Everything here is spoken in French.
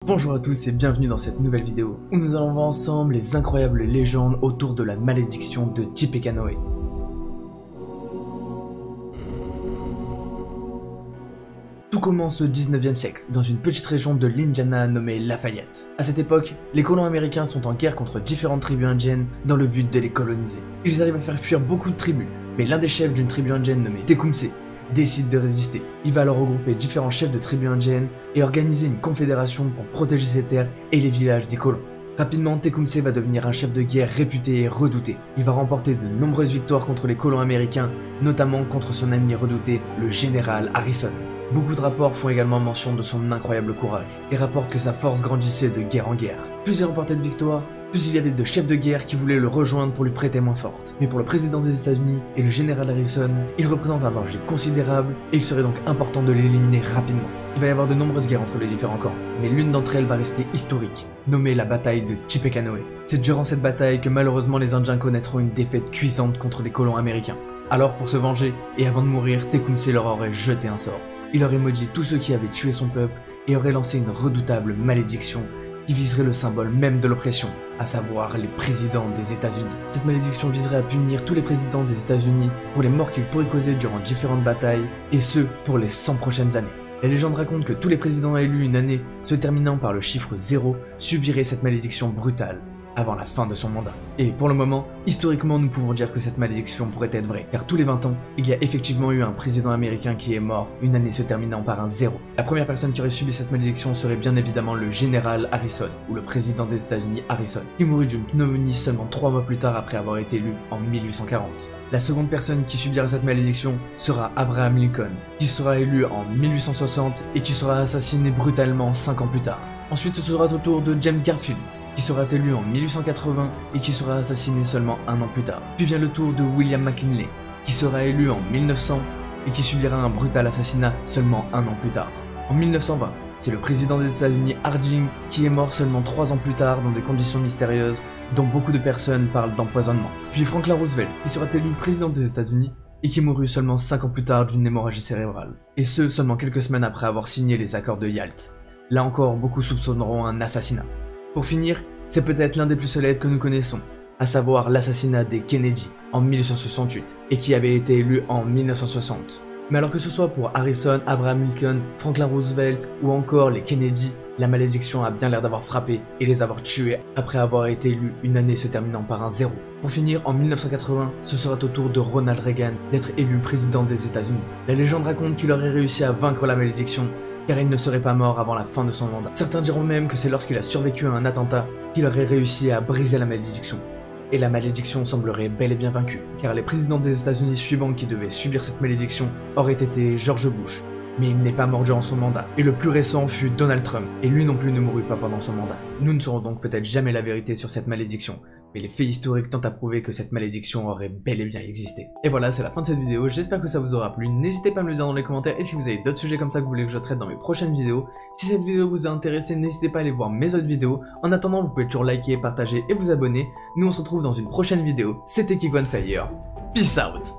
Bonjour à tous et bienvenue dans cette nouvelle vidéo où nous allons voir ensemble les incroyables légendes autour de la malédiction de Tippecanoe. Tout commence au 19e siècle, dans une petite région de l'Indiana nommée Lafayette. À cette époque, les colons américains sont en guerre contre différentes tribus indiennes dans le but de les coloniser. Ils arrivent à faire fuir beaucoup de tribus, mais l'un des chefs d'une tribu indienne nommée Tecumseh décide de résister. Il va alors regrouper différents chefs de tribus indiennes et organiser une confédération pour protéger ses terres et les villages des colons. Rapidement, Tecumseh va devenir un chef de guerre réputé et redouté. Il va remporter de nombreuses victoires contre les colons américains, notamment contre son ennemi redouté, le général Harrison. Beaucoup de rapports font également mention de son incroyable courage, et rapportent que sa force grandissait de guerre en guerre. Plus il remportait de victoires, plus il y avait de chefs de guerre qui voulaient le rejoindre pour lui prêter main forte. Mais pour le président des États-Unis et le général Harrison, il représente un danger considérable et il serait donc important de l'éliminer rapidement. Il va y avoir de nombreuses guerres entre les différents camps, mais l'une d'entre elles va rester historique, nommée la bataille de Tippecanoe. C'est durant cette bataille que malheureusement les Indiens connaîtront une défaite cuisante contre les colons américains. Alors pour se venger, et avant de mourir, Tecumseh leur aurait jeté un sort. Il aurait maudit tous ceux qui avaient tué son peuple et aurait lancé une redoutable malédiction qui viserait le symbole même de l'oppression, à savoir les présidents des États-Unis. Cette malédiction viserait à punir tous les présidents des États-Unis pour les morts qu'ils pourraient causer durant différentes batailles, et ce, pour les 100 prochaines années. La légende raconte que tous les présidents élus une année, se terminant par le chiffre 0, subiraient cette malédiction brutale avant la fin de son mandat. Et pour le moment, historiquement, nous pouvons dire que cette malédiction pourrait être vraie, car tous les 20 ans, il y a effectivement eu un président américain qui est mort, une année se terminant par un 0. La première personne qui aurait subi cette malédiction serait bien évidemment le général Harrison, ou le président des États-Unis Harrison, qui mourut d'une pneumonie seulement 3 mois plus tard après avoir été élu en 1840. La seconde personne qui subira cette malédiction sera Abraham Lincoln, qui sera élu en 1860 et qui sera assassiné brutalement 5 ans plus tard. Ensuite, ce sera au tour de James Garfield, qui sera élu en 1880 et qui sera assassiné seulement un an plus tard. Puis vient le tour de William McKinley, qui sera élu en 1900 et qui subira un brutal assassinat seulement un an plus tard. En 1920, c'est le président des États-Unis Harding qui est mort seulement 3 ans plus tard dans des conditions mystérieuses dont beaucoup de personnes parlent d'empoisonnement. Puis Franklin Roosevelt, qui sera élu président des États-Unis et qui mourut seulement 5 ans plus tard d'une hémorragie cérébrale. Et ce, seulement quelques semaines après avoir signé les accords de Yalt. Là encore, beaucoup soupçonneront un assassinat. Pour finir, c'est peut-être l'un des plus célèbres que nous connaissons, à savoir l'assassinat des Kennedy en 1868 et qui avait été élu en 1960. Mais alors que ce soit pour Harrison, Abraham Lincoln, Franklin Roosevelt ou encore les Kennedy, la malédiction a bien l'air d'avoir frappé et les avoir tués après avoir été élus une année se terminant par un 0. Pour finir, en 1980, ce sera au tour de Ronald Reagan d'être élu président des États-Unis. La légende raconte qu'il aurait réussi à vaincre la malédiction car il ne serait pas mort avant la fin de son mandat. Certains diront même que c'est lorsqu'il a survécu à un attentat qu'il aurait réussi à briser la malédiction. Et la malédiction semblerait bel et bien vaincue, car les présidents des États-Unis suivants qui devaient subir cette malédiction auraient été George Bush, mais il n'est pas mort durant son mandat. Et le plus récent fut Donald Trump, et lui non plus ne mourut pas pendant son mandat. Nous ne saurons donc peut-être jamais la vérité sur cette malédiction, mais les faits historiques tentent à prouver que cette malédiction aurait bel et bien existé. Et voilà, c'est la fin de cette vidéo, j'espère que ça vous aura plu, n'hésitez pas à me le dire dans les commentaires et si vous avez d'autres sujets comme ça que vous voulez que je traite dans mes prochaines vidéos. Si cette vidéo vous a intéressé, n'hésitez pas à aller voir mes autres vidéos. En attendant, vous pouvez toujours liker, partager et vous abonner. Nous on se retrouve dans une prochaine vidéo, c'était Geek on Fire, peace out.